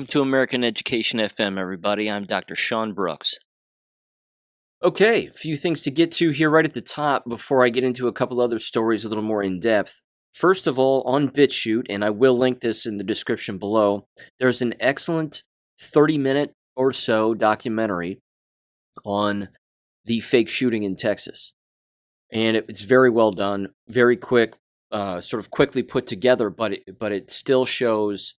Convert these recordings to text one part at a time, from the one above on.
Welcome to American Education FM, everybody. I'm Dr. Sean Brooks. Okay, a few things to get to here right at the top before I get into a couple other stories a little more in depth. First of all, on BitChute, and I will link this in the description below, there's an excellent 30-minute or so documentary on the fake shooting in Texas. And it's very well done, very quick, sort of quickly put together, but it still shows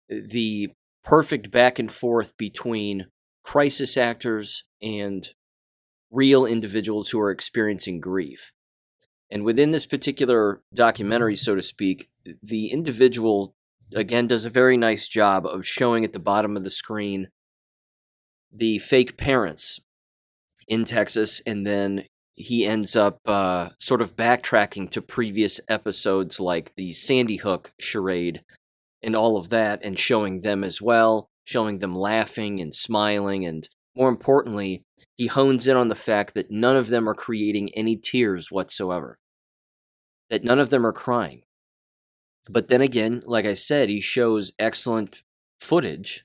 the perfect back and forth between crisis actors and real individuals who are experiencing grief. And within this particular documentary, so to speak, the individual, again, does a very nice job of showing at the bottom of the screen the fake parents in Texas, and then he ends up sort of backtracking to previous episodes like the Sandy Hook charade and all of that, and showing them as well, showing them laughing and smiling, and more importantly, he hones in on the fact that none of them are creating any tears whatsoever, that none of them are crying. But then again, like I said, he shows excellent footage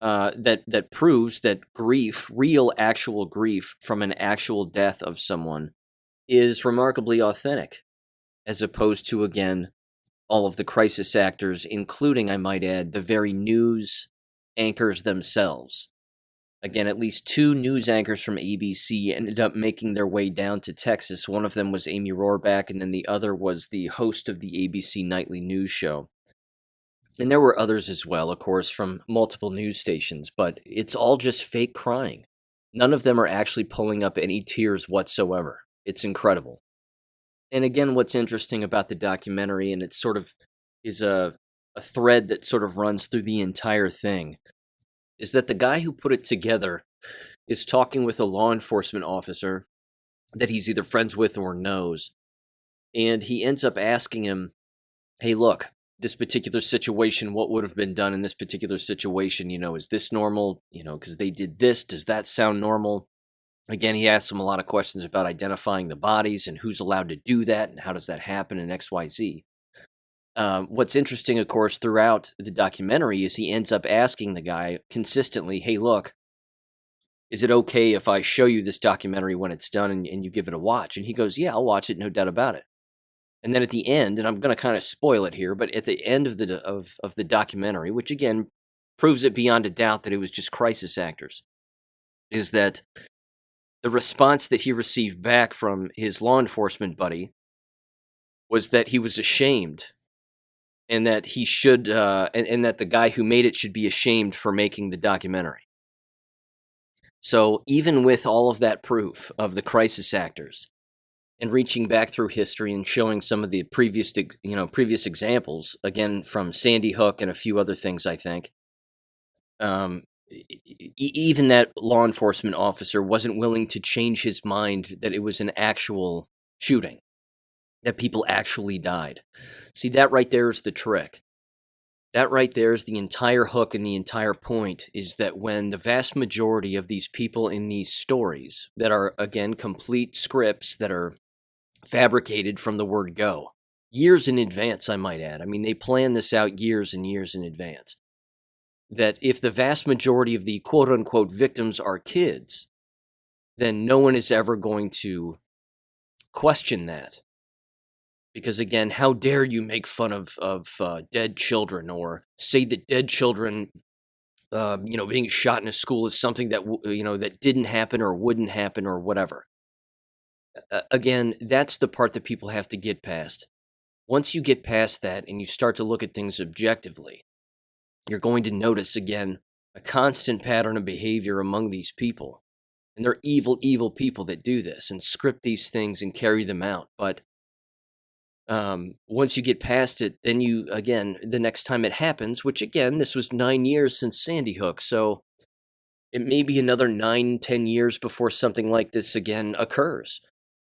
that proves that grief, real actual grief from an actual death of someone, is remarkably authentic, as opposed to, again, all of the crisis actors, including, I might add, the very news anchors themselves. Again, at least 2 news anchors from ABC ended up making their way down to Texas. One of them was Amy Rohrbach, and then the other was the host of the ABC nightly news show. And there were others as well, of course, from multiple news stations, but it's all just fake crying. None of them are actually pulling up any tears whatsoever. It's incredible. And again, what's interesting about the documentary, and it sort of is a thread that sort of runs through the entire thing, is that the guy who put it together is talking with a law enforcement officer that he's either friends with or knows. And he ends up asking him, hey, look, this particular situation, what would have been done in this particular situation? Is this normal? Because they did this. Does that sound normal? Again, he asks him a lot of questions about identifying the bodies and who's allowed to do that and how does that happen in XYZ. What's interesting, of course, throughout the documentary is he ends up asking the guy consistently, hey, look, is it okay if I show you this documentary when it's done and you give it a watch? And he goes, yeah, I'll watch it, no doubt about it. And then at the end, and I'm going to kind of spoil it here, but at the end of the documentary, which again proves it beyond a doubt that it was just crisis actors, is that the response that he received back from his law enforcement buddy was that he was ashamed, and that he should, and that the guy who made it should be ashamed for making the documentary. So even with all of that proof of the crisis actors, and reaching back through history and showing some of the previous examples, again from Sandy Hook and a few other things, I think, even that law enforcement officer wasn't willing to change his mind that it was an actual shooting, that people actually died. See, that right there is the trick. That right there is the entire hook, and the entire point is that when the vast majority of these people in these stories that are, again, complete scripts that are fabricated from the word go, years in advance, I might add. I mean, they plan this out years and years in advance. That if the vast majority of the quote-unquote victims are kids, then no one is ever going to question that. Because again, how dare you make fun of dead children, or say that dead children, being shot in a school is something that that didn't happen or wouldn't happen or whatever. Again, that's the part that people have to get past. Once you get past that and you start to look at things objectively, you're going to notice, again, a constant pattern of behavior among these people. And they're evil, evil people that do this and script these things and carry them out. But once you get past it, then you, again, the next time it happens, which again, this was 9 years since Sandy Hook, so it may be another 9-10 years before something like this again occurs.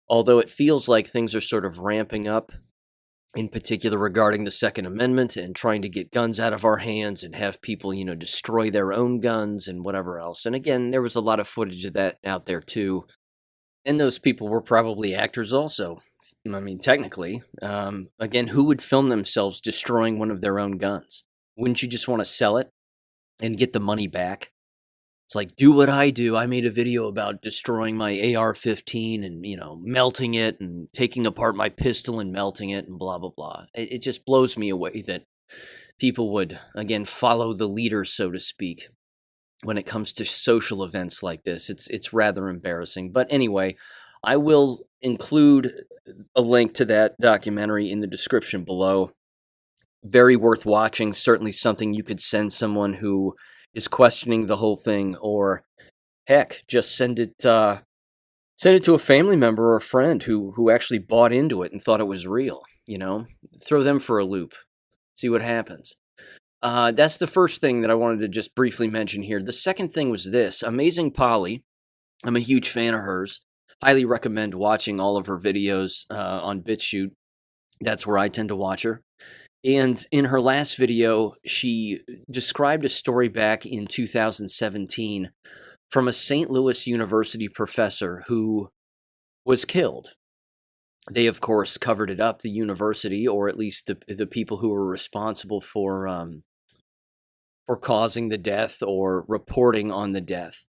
Although it feels like things are sort of ramping up, in particular regarding the Second Amendment and trying to get guns out of our hands and have people, destroy their own guns and whatever else. And again, there was a lot of footage of that out there too. And those people were probably actors also. I mean, technically. Again, who would film themselves destroying one of their own guns? Wouldn't you just want to sell it? and get the money back. It's like, do what I do. I made a video about destroying my AR-15 and, melting it and taking apart my pistol and melting it and blah, blah, blah. It just blows me away that people would, again, follow the leader, so to speak, when it comes to social events like this. It's rather embarrassing. But anyway, I will include a link to that documentary in the description below. Very worth watching. Certainly something you could send someone who is questioning the whole thing, or heck, just send it to a family member or a friend who actually bought into it and thought it was real. Throw them for a loop, see what happens. That's the first thing that I wanted to just briefly mention here. The second thing was this: Amazing Polly. I'm a huge fan of hers. Highly recommend watching all of her videos on BitChute. That's where I tend to watch her. And in her last video, she described a story back in 2017 from a St. Louis University professor who was killed. They, of course, covered it up, the university, or at least the people who were responsible for causing the death or reporting on the death.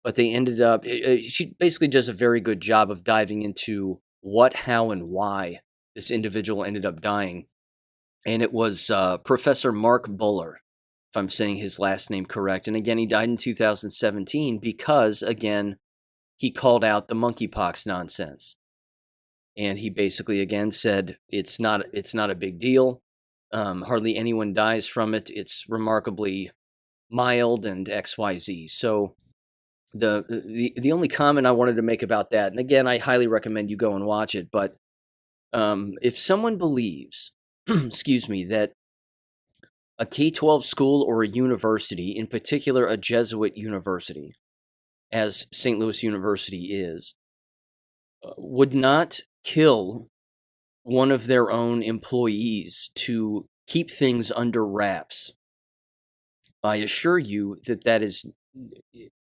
But they ended up, she basically does a very good job of diving into what, how, and why this individual ended up dying. And it was Professor Mark Buller, if I'm saying his last name correct. And again, he died in 2017 because, again, he called out the monkeypox nonsense. And he basically, again, said it's not a big deal. Hardly anyone dies from it. It's remarkably mild and XYZ. So the only comment I wanted to make about that, and again, I highly recommend you go and watch it, but if someone believes, excuse me, that a K-12 school or a university, in particular a Jesuit university, as St. Louis University is, would not kill one of their own employees to keep things under wraps, I assure you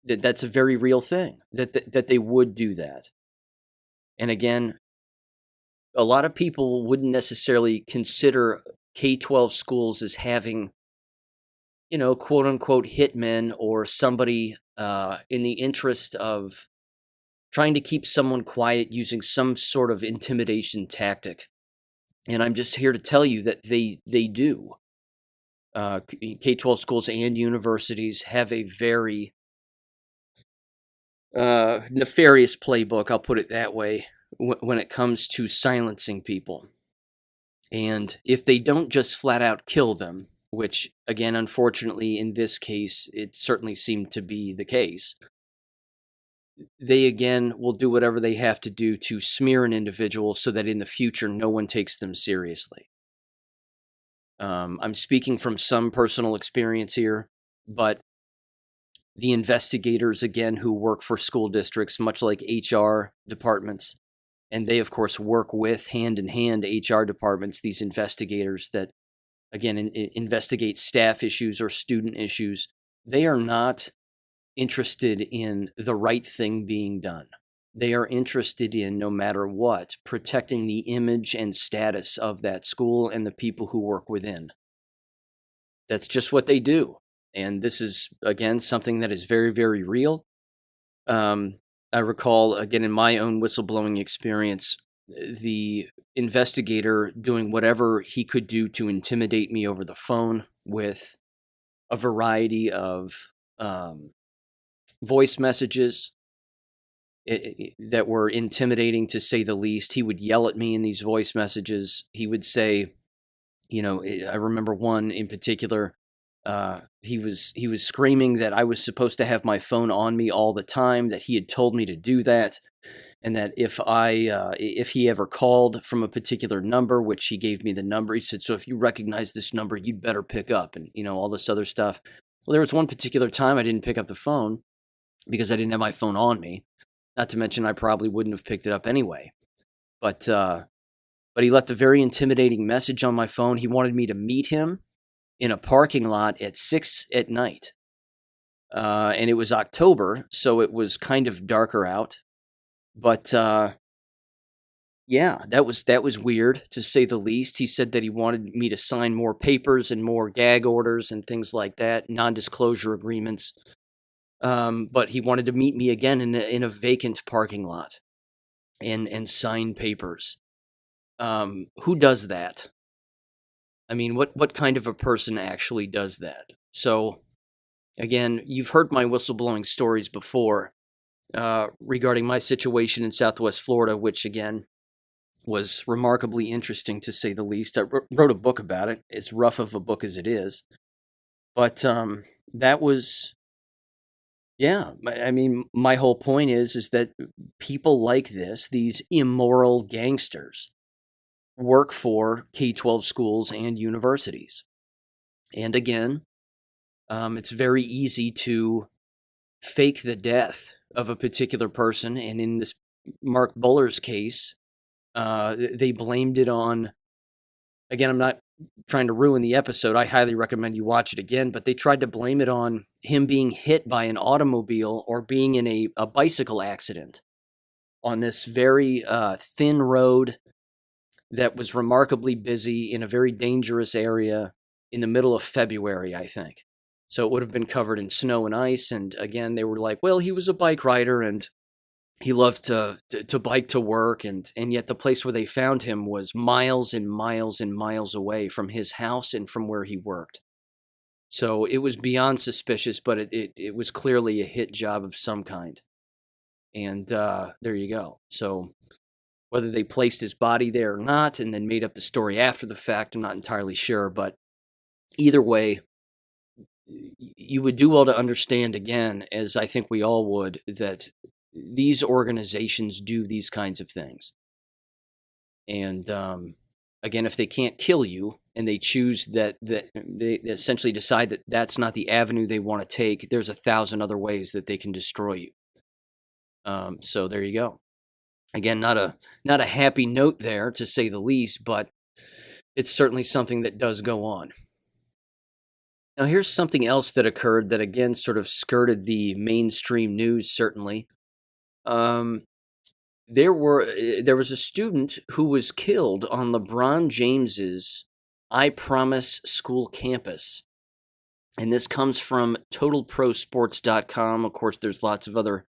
that's a very real thing, that they would do that. And again, a lot of people wouldn't necessarily consider K-12 schools as having, quote unquote hitmen or somebody in the interest of trying to keep someone quiet using some sort of intimidation tactic. And I'm just here to tell you that they do. K-12 schools and universities have a very nefarious playbook, I'll put it that way, when it comes to silencing people. And if they don't just flat out kill them, which, again, unfortunately, in this case, it certainly seemed to be the case, they, again, will do whatever they have to do to smear an individual so that in the future no one takes them seriously. I'm speaking from some personal experience here, but the investigators, again, who work for school districts, much like HR departments, and they, of course, work with, hand in hand, HR departments, these investigators that, again, investigate staff issues or student issues, they are not interested in the right thing being done. They are interested in, no matter what, protecting the image and status of that school and the people who work within. That's just what they do. And this is, again, something that is very, very real. I recall, again, in my own whistleblowing experience, the investigator doing whatever he could do to intimidate me over the phone with a variety of voice messages that were intimidating, to say the least. He would yell at me in these voice messages. He would say, I remember one in particular. He was screaming that I was supposed to have my phone on me all the time, that he had told me to do that, and that if he ever called from a particular number, which he gave me the number, he said, so if you recognize this number, you'd better pick up, and all this other stuff. Well, there was one particular time I didn't pick up the phone because I didn't have my phone on me. Not to mention I probably wouldn't have picked it up anyway. But he left a very intimidating message on my phone. He wanted me to meet him in a parking lot at 6 at night. And it was October, so it was kind of darker out. But Yeah, that was weird, to say the least. He said that he wanted me to sign more papers and more gag orders and things like that, non-disclosure agreements. But he wanted to meet me again in a vacant parking lot and sign papers. Who does that? I mean, what kind of a person actually does that? So again, you've heard my whistleblowing stories before, regarding my situation in Southwest Florida, which again was remarkably interesting, to say the least. I wrote a book about it. As rough of a book as it is, but that was, yeah. I mean, my whole point is that people like this, these immoral gangsters, work for K-12 schools and universities. And again, it's very easy to fake the death of a particular person. And in this Mark Buller's case, they blamed it on, again, I'm not trying to ruin the episode. I highly recommend you watch it again, but they tried to blame it on him being hit by an automobile or being in a bicycle accident on this very thin road that was remarkably busy in a very dangerous area in the middle of February, I think. So it would have been covered in snow and ice. And again, they were like, well, he was a bike rider and he loved to bike to work. And yet the place where they found him was miles and miles and miles away from his house and from where he worked. So it was beyond suspicious, but it was clearly a hit job of some kind. And there you go. So whether they placed his body there or not and then made up the story after the fact, I'm not entirely sure. But either way, you would do well to understand, again, as I think we all would, that these organizations do these kinds of things. And again, if they can't kill you and they choose that they essentially decide that that's not the avenue they want to take, there's 1,000 other ways that they can destroy you. So there you go. Again, not a happy note there, to say the least, but it's certainly something that does go on. Now, here's something else that occurred that again sort of skirted the mainstream news. Certainly, um, there was a student who was killed on LeBron James's I Promise school campus, and this comes from TotalProSports.com. Of course, there's lots of other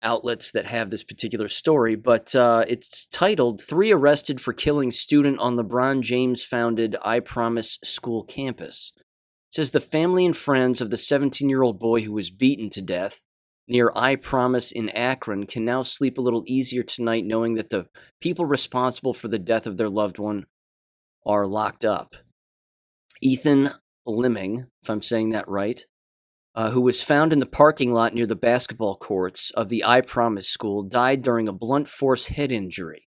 outlets that have this particular story, but it's titled "3 Arrested for Killing Student on LeBron James Founded I Promise School Campus." It says the family and friends of the 17-year-old boy who was beaten to death near I Promise in Akron can now sleep a little easier tonight, knowing that the people responsible for the death of their loved one are locked up. Ethan Limming, if I'm saying that right, who was found in the parking lot near the basketball courts of the I Promise school, died during a blunt force head injury.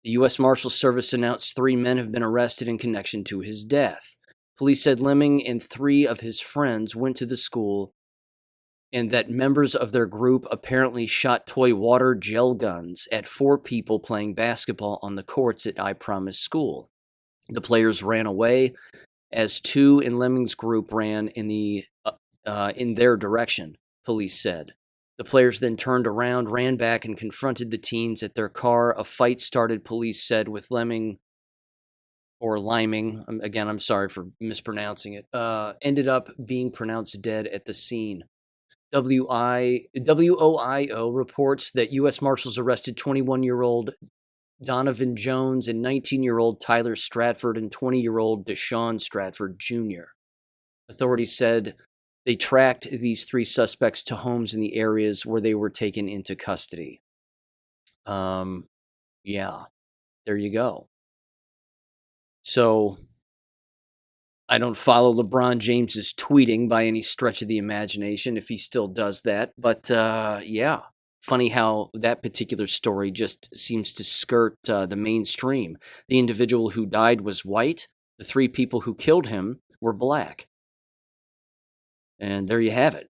The U.S. Marshal Service announced 3 men have been arrested in connection to his death. Police said Lemming and 3 of his friends went to the school and that members of their group apparently shot toy water gel guns at 4 people playing basketball on the courts at I Promise school. The players ran away as 2 in Lemming's group ran in their direction, police said. The players then turned around, ran back, and confronted the teens at their car. A fight started, police said, with Lemming, or Liming, again, I'm sorry for mispronouncing it, ended up being pronounced dead at the scene. WOIO reports that U.S. Marshals arrested 21-year-old Donovan Jones and 19-year-old Tyler Stratford and 20-year-old Deshaun Stratford Jr. Authorities said they tracked these 3 suspects to homes in the areas where they were taken into custody. Yeah, there you go. So, I don't follow LeBron James's tweeting by any stretch of the imagination, if he still does that. But yeah, funny how that particular story just seems to skirt the mainstream. The individual who died was white. The 3 people who killed him were black. And there you have it.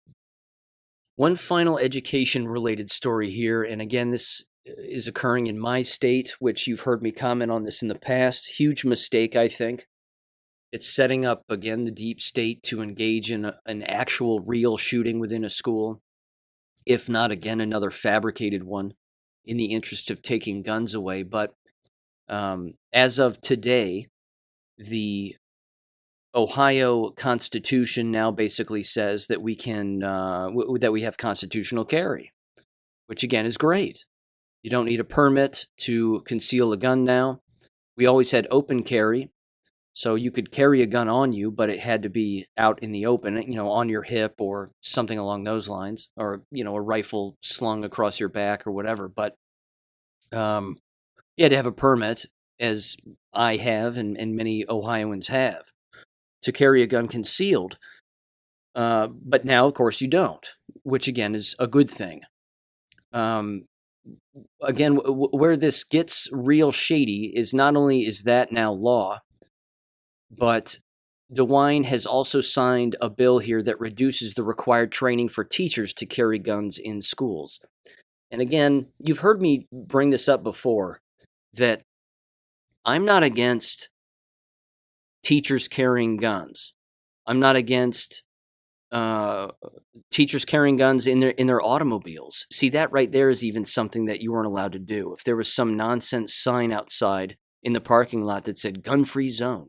One final education-related story here, and again, this is occurring in my state, which you've heard me comment on this in the past. Huge mistake, I think. It's setting up, again, the deep state to engage in an actual real shooting within a school, if not, again, another fabricated one. in the interest of taking guns away. But as of today, the Ohio Constitution now basically says that we can that we have constitutional carry, which again is great. You don't need a permit to conceal a gun now. We always had open carry, so you could carry a gun on you, but it had to be out in the open, on your hip or something along those lines, or a rifle slung across your back or whatever. But you had to have a permit, as I have and many Ohioans have, to carry a gun concealed. But now, of course, you don't, which again is a good thing. Again, where this gets real shady is not only is that now law, but DeWine has also signed a bill here that reduces the required training for teachers to carry guns in schools. And again, you've heard me bring this up before, that I'm not against teachers carrying guns. I'm not against teachers carrying guns in their automobiles. See, that right there is even something that you weren't allowed to do. If there was some nonsense sign outside in the parking lot that said gun-free zone,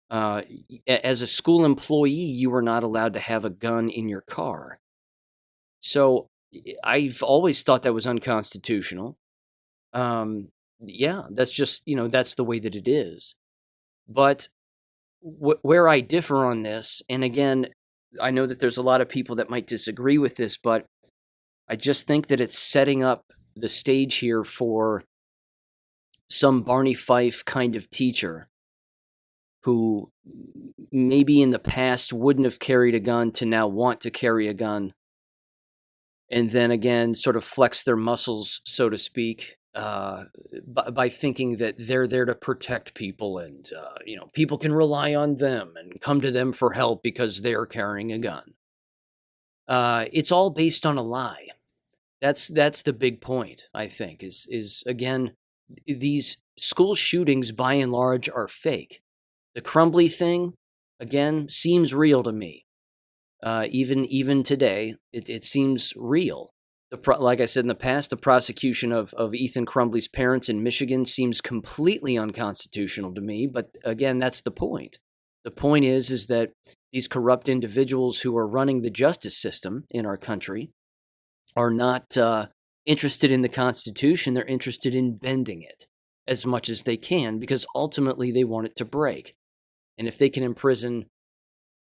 as a school employee, you were not allowed to have a gun in your car. So I've always thought that was unconstitutional. Yeah, that's just, that's the way that it is. But where I differ on this, and again, I know that there's a lot of people that might disagree with this, but I just think that it's setting up the stage here for some Barney Fife kind of teacher who maybe in the past wouldn't have carried a gun to now want to carry a gun, and then again sort of flex their muscles, so to speak, by thinking that they're there to protect people, and people can rely on them and come to them for help because they're carrying a gun. It's all based on a lie. That's the big point, I think, is again, these school shootings by and large are fake. The Crumbly thing, again, seems real to me. Even today, it seems real. Like I said in the past, the prosecution of Ethan Crumbly's parents in Michigan seems completely unconstitutional to me. But again, that's the point. The point is that these corrupt individuals who are running the justice system in our country are not interested in the Constitution. They're interested in bending it as much as they can, because ultimately they want it to break. And if they can imprison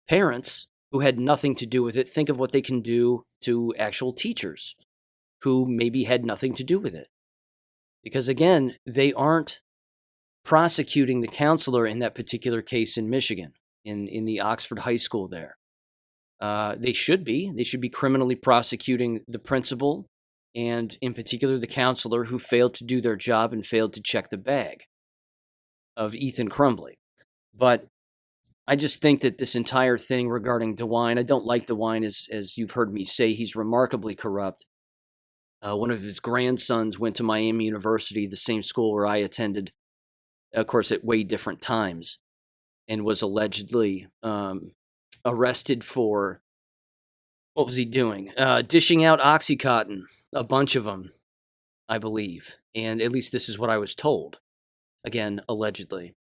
parents who had nothing to do with it, think of what they can do to actual teachers who maybe had nothing to do with it. Because again, they aren't prosecuting the counselor in that particular case in Michigan, in the Oxford High School there. They should be. They should be criminally prosecuting the principal, and in particular the counselor who failed to do their job and failed to check the bag of Ethan Crumbly. But I just think that this entire thing regarding DeWine, I don't like DeWine, as you've heard me say. He's remarkably corrupt. One of his grandsons went to Miami University, the same school where I attended, of course, at way different times, and was allegedly arrested for, what was he doing? Dishing out Oxycontin, a bunch of them, I believe. And at least this is what I was told. Again, allegedly.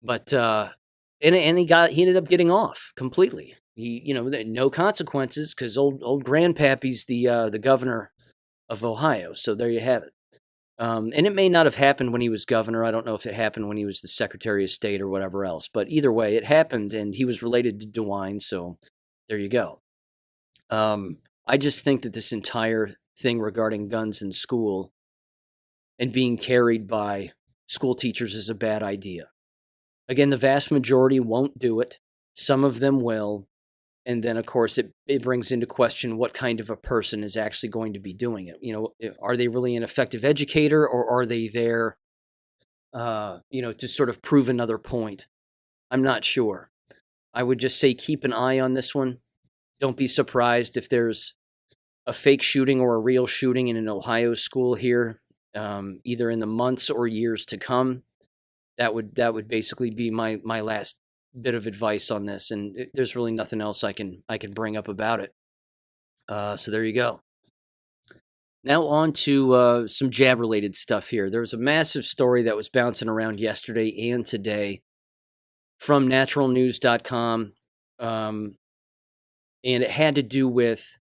But and he ended up getting off completely. He, no consequences, because old Grandpappy's the governor of Ohio. So there you have it. And it may not have happened when he was governor. I don't know if it happened when he was the Secretary of State or whatever else. But either way, it happened, and he was related to DeWine. So there you go. I just think that this entire thing regarding guns in school and being carried by school teachers is a bad idea. Again, the vast majority won't do it. Some of them will. And then, of course, it brings into question what kind of a person is actually going to be doing it. Are they really an effective educator, or are they there, to sort of prove another point? I'm not sure. I would just say keep an eye on this one. Don't be surprised if there's a fake shooting or a real shooting in an Ohio school here, either in the months or years to come. That would basically be my last bit of advice on this, and there's really nothing else I can bring up about it. So there you go. Now on to some jab-related stuff here. There was a massive story that was bouncing around yesterday and today from naturalnews.com, and it had to do with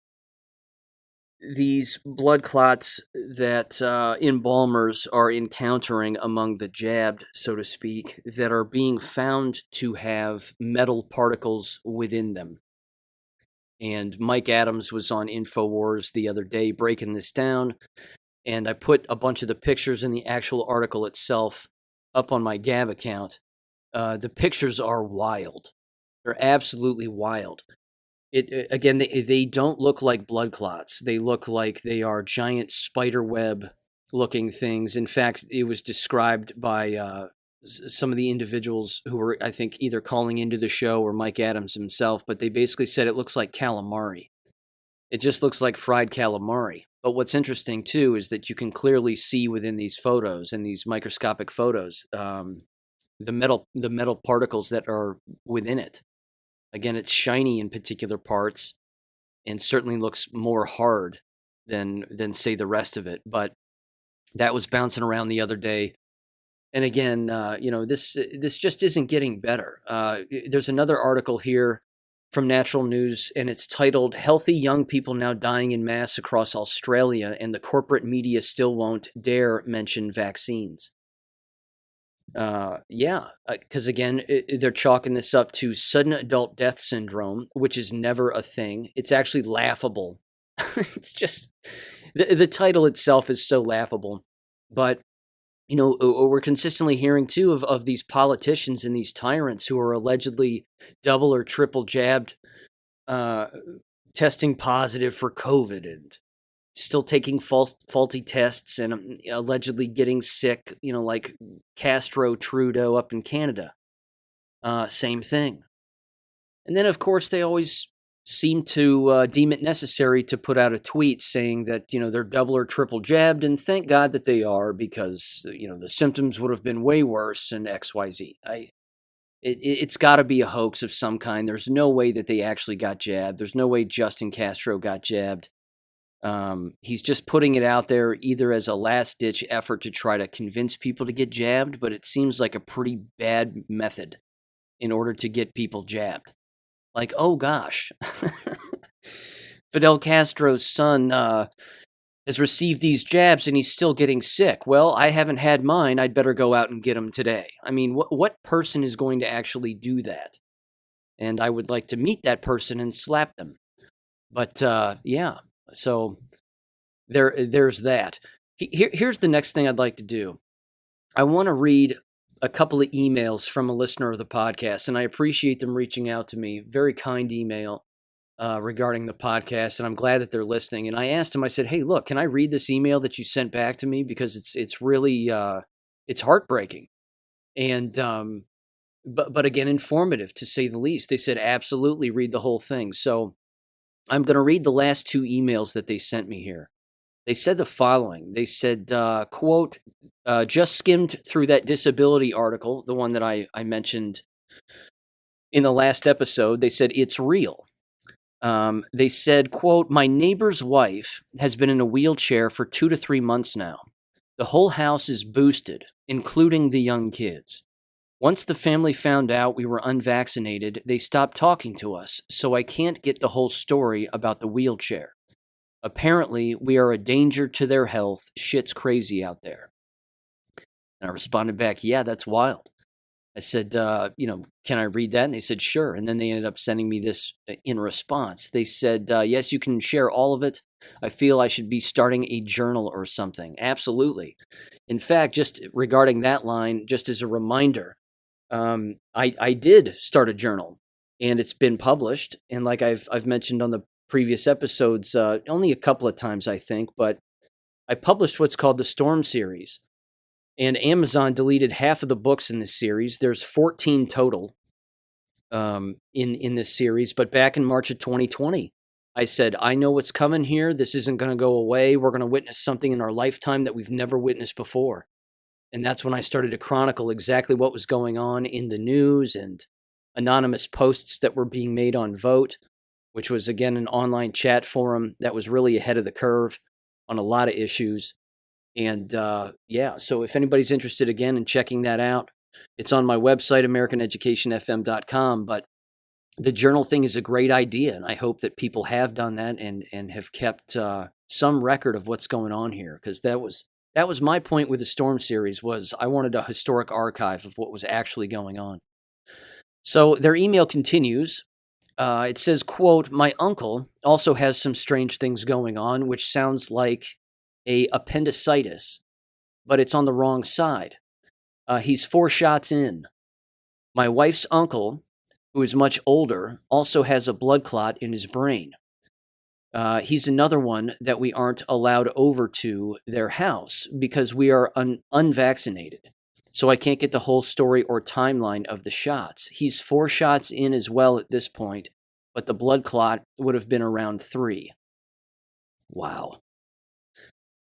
these blood clots that embalmers are encountering among the jabbed, so to speak, that are being found to have metal particles within them. And Mike Adams was on InfoWars the other day breaking this down, and I put a bunch of the pictures in the actual article itself up on my Gab account. The pictures are wild. They're absolutely wild. Again, they don't look like blood clots. They look like they are giant spider web looking things. In fact, it was described by some of the individuals who were, I think, either calling into the show or Mike Adams himself, but they basically said it looks like calamari. It just looks like fried calamari. But what's interesting, too, is that you can clearly see within these photos and these microscopic photos the metal particles that are within it. Again, it's shiny in particular parts and certainly looks more hard than say the rest of it. But that was bouncing around the other day. And again, this just isn't getting better. There's another article here from Natural News, and it's titled, "Healthy Young People Now Dying in Mass Across Australia, and the Corporate Media Still Won't Dare Mention Vaccines." Because again, they're chalking this up to sudden adult death syndrome, which is never a thing. It's actually laughable. It's just, the title itself is so laughable. But, we're consistently hearing, too, of these politicians and these tyrants who are allegedly double or triple jabbed, testing positive for COVID and still taking faulty tests and allegedly getting sick, like Castro Trudeau up in Canada. Same thing. And then, of course, they always seem to deem it necessary to put out a tweet saying that, they're double or triple jabbed, and thank God that they are, because, the symptoms would have been way worse and XYZ. It's got to be a hoax of some kind. There's no way that they actually got jabbed. There's no way Justin Castro got jabbed. He's just putting it out there either as a last-ditch effort to try to convince people to get jabbed, but it seems like a pretty bad method in order to get people jabbed. Like, oh gosh, Fidel Castro's son has received these jabs and he's still getting sick. Well, I haven't had mine. I'd better go out and get them today. I mean, what person is going to actually do that? And I would like to meet that person and slap them. But yeah. So there's that. Here's the next thing I'd like to do. I want to read a couple of emails from a listener of the podcast, and I appreciate them reaching out to me. Very kind email regarding the podcast, and I'm glad that they're listening. And I asked him, I said, "Hey, look, can I read this email that you sent back to me, because it's really it's heartbreaking and but again, informative to say the least." They said, "Absolutely, read the whole thing." So I'm going to read the last two emails that they sent me here. They said the following. They said, quote, "Just skimmed through that disability article," the one that I mentioned in the last episode. They said, "It's real." They said, quote, "My neighbor's wife has been in a wheelchair for 2 to 3 months now. The whole house is boosted, including the young kids. Once the family found out we were unvaccinated, they stopped talking to us, so I can't get the whole story about the wheelchair. Apparently, we are a danger to their health. Shit's crazy out there." And I responded back, "Yeah, that's wild." I said, "Can I read that?" And they said, "Sure." And then they ended up sending me this in response. They said, "Yes, you can share all of it. I feel I should be starting a journal or something." Absolutely. In fact, just regarding that line, just as a reminder, I did start a journal, and it's been published. And like I've mentioned on the previous episodes, only a couple of times, I think, but I published what's called the Storm series. And Amazon deleted half of the books in this series. There's 14 total in this series. But back in March of 2020, I said, I know what's coming here. This isn't going to go away. We're going to witness something in our lifetime that we've never witnessed before. And that's when I started to chronicle exactly what was going on in the news and anonymous posts that were being made on Vote, which was, again, an online chat forum that was really ahead of the curve. on a lot of issues. And yeah, so if anybody's interested again in checking that out, it's on my website, AmericanEducationFM.com. But the journal thing is a great idea, and I hope that people have done that and have kept some record of what's going on here, because that was my point with the Storm series. Was I wanted a historic archive of what was actually going on. So their email continues. It says, quote, "My uncle also has some strange things going on, which sounds like a appendicitis, but it's on the wrong side. He's 4 shots in. My wife's uncle, who is much older, also has a blood clot in his brain. He's another one that we aren't allowed over to their house because we are unvaccinated. So I can't get the whole story or timeline of the shots. He's 4 shots in as well at this point, but the blood clot would have been around 3. Wow.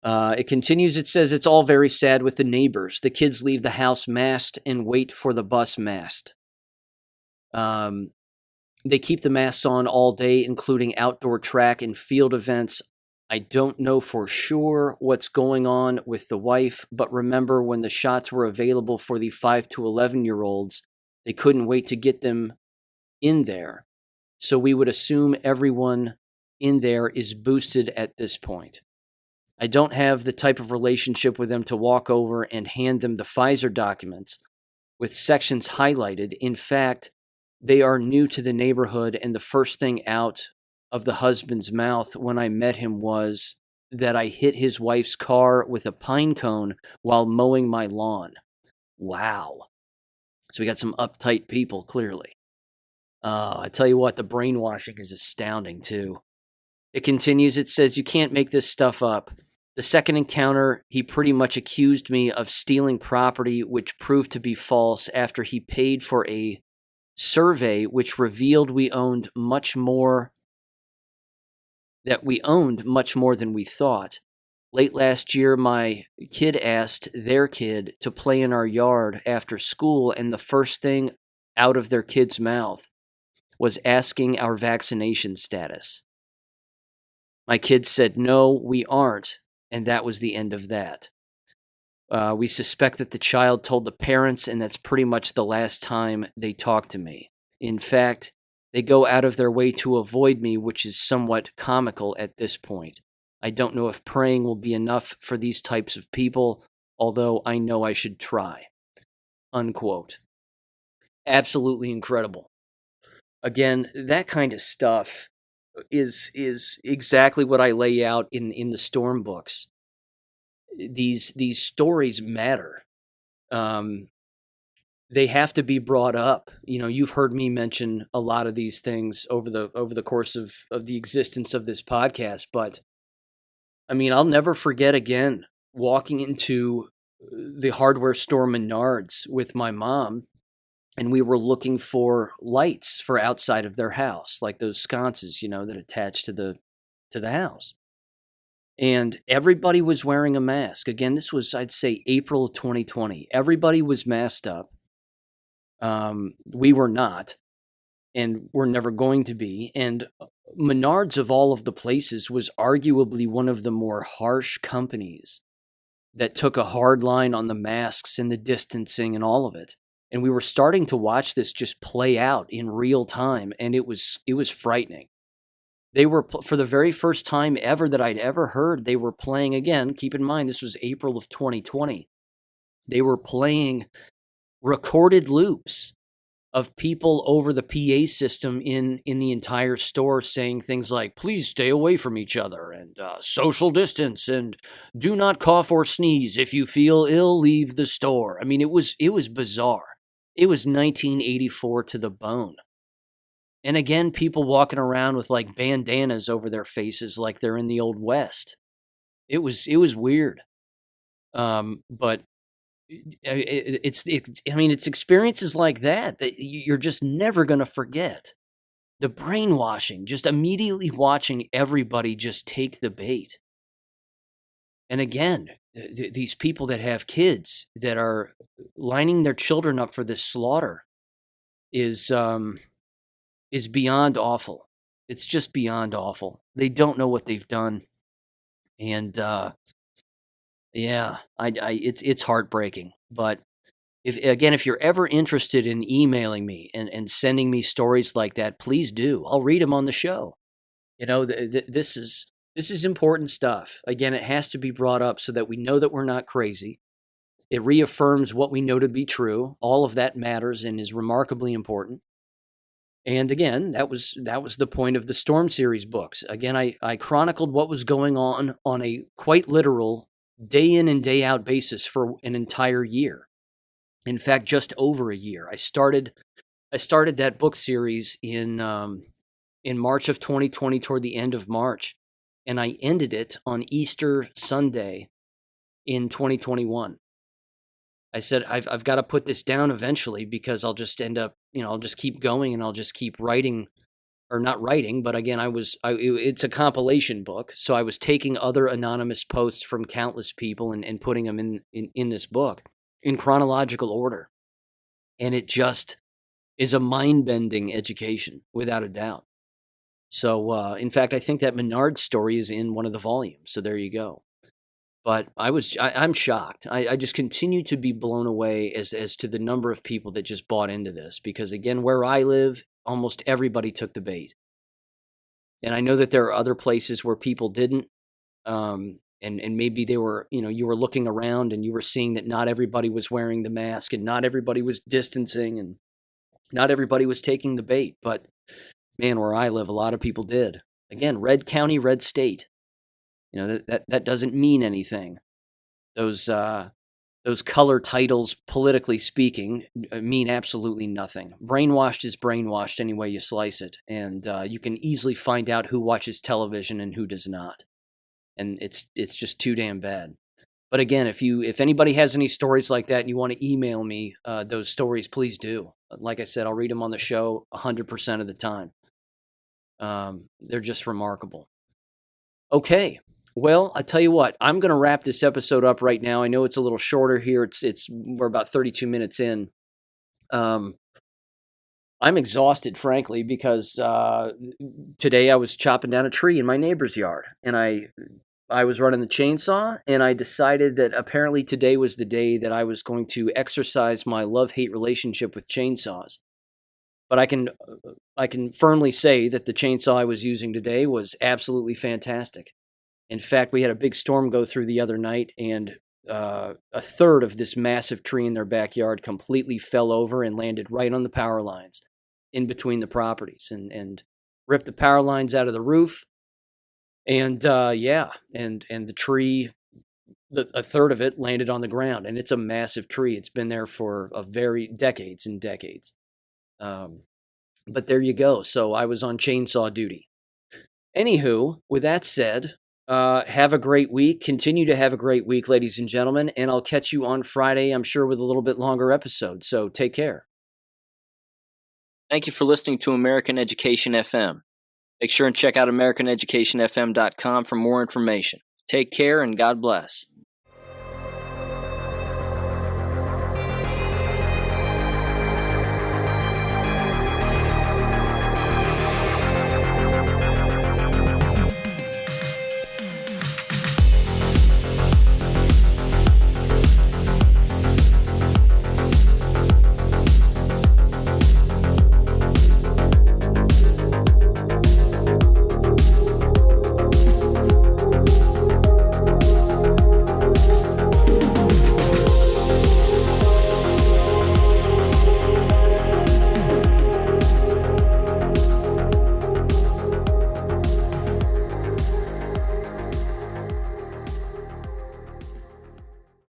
It continues. It says, it's all very sad with the neighbors. The kids leave the house masked and wait for the bus masked. They keep the masks on all day, including outdoor track and field events. I don't know for sure what's going on with the wife, but remember when the shots were available for the 5 to 11-year-olds, they couldn't wait to get them in there. So we would assume everyone in there is boosted at this point. I don't have the type of relationship with them to walk over and hand them the Pfizer documents with sections highlighted. In fact, they are new to the neighborhood, and the first thing out of the husband's mouth when I met him was that I hit his wife's car with a pine cone while mowing my lawn. Wow. So we got some uptight people, clearly. I tell you what, the brainwashing is astounding, too. It continues. It says, you can't make this stuff up. The second encounter, he pretty much accused me of stealing property, which proved to be false after he paid for a survey which revealed we owned much more than we thought. Late last year, my kid asked their kid to play in our yard after school, and the first thing out of their kid's mouth was asking our vaccination status. My kid said, no, we aren't, and that was the end of that. We suspect that the child told the parents, and that's pretty much the last time they talked to me. In fact, they go out of their way to avoid me, which is somewhat comical at this point. I don't know if praying will be enough for these types of people, although I know I should try." Unquote. Absolutely incredible. Again, that kind of stuff is exactly what I lay out in the Storm books. These stories matter. They have to be brought up. You know, you've heard me mention a lot of these things over the course of the existence of this podcast, but I mean, I'll never forget again walking into the hardware store Menards with my mom, and we were looking for lights for outside of their house, like those sconces, you know, that attach to the house. And everybody was wearing a mask. Again, this was, I'd say, April of 2020. Everybody was masked up. We were not, and we're never going to be. And Menards, of all of the places, was arguably one of the more harsh companies that took a hard line on the masks and the distancing and all of it. And we were starting to watch this just play out in real time, and it was frightening. They were, for the very first time ever that I'd ever heard, they were playing, again, keep in mind, this was April of 2020. They were playing recorded loops of people over the PA system in the entire store saying things like, please stay away from each other, and social distance, and do not cough or sneeze. If you feel ill, leave the store. I mean, it was bizarre. It was 1984 to the bone. And again, people walking around with like bandanas over their faces like they're in the Old West. It was weird. But it's experiences like that you're just never going to forget. The brainwashing, just immediately watching everybody just take the bait. And again, these people that have kids that are lining their children up for this slaughter is beyond awful. It's just beyond awful. They don't know what they've done. And yeah, it's heartbreaking. But if you're ever interested in emailing me and sending me stories like that, please do. I'll read them on the show. This is important stuff. Again, it has to be brought up so that we know that we're not crazy. It reaffirms what we know to be true. All of that matters and is remarkably important. And again, that was the point of the Storm series books. Again, I chronicled what was going on a quite literal day in and day out basis for an entire year. In fact, just over a year. I started that book series in March of 2020, toward the end of March, and I ended it on Easter Sunday in 2021. I said, I've got to put this down eventually because I'll just end up, I'll just keep going and I'll just keep writing, or not writing, but again, it's a compilation book. So I was taking other anonymous posts from countless people and putting them in this book in chronological order. And it just is a mind-bending education, without a doubt. So, in fact, I think that Menard story is in one of the volumes. So there you go. But I'm shocked. I just continue to be blown away as to the number of people that just bought into this. Because again, where I live, almost everybody took the bait. And I know that there are other places where people didn't. And maybe they were, you were looking around and you were seeing that not everybody was wearing the mask and not everybody was distancing and not everybody was taking the bait. But man, where I live, a lot of people did. Again, red county, red state. That doesn't mean anything. Those color titles, politically speaking, mean absolutely nothing. Brainwashed is brainwashed any way you slice it, and you can easily find out who watches television and who does not. And it's just too damn bad. But again, if anybody has any stories like that and you want to email me those stories, please do. Like I said, I'll read them on the show 100% of the time. They're just remarkable. Okay. Well, I tell you what, I'm going to wrap this episode up right now. I know it's a little shorter here. We're about 32 minutes in. I'm exhausted, frankly, because today I was chopping down a tree in my neighbor's yard, and I was running the chainsaw, and I decided that apparently today was the day that I was going to exercise my love-hate relationship with chainsaws. But I can firmly say that the chainsaw I was using today was absolutely fantastic. In fact, we had a big storm go through the other night, and a third of this massive tree in their backyard completely fell over and landed right on the power lines in between the properties and ripped the power lines out of the roof. And and the tree, a third of it landed on the ground, and it's a massive tree. It's been there for decades and decades. But there you go. So I was on chainsaw duty. Anywho, with that said, have a great week. Continue to have a great week, ladies and gentlemen, and I'll catch you on Friday, I'm sure, with a little bit longer episode. So take care. Thank you for listening to American Education FM. Make sure and check out AmericanEducationFM.com for more information. Take care and God bless.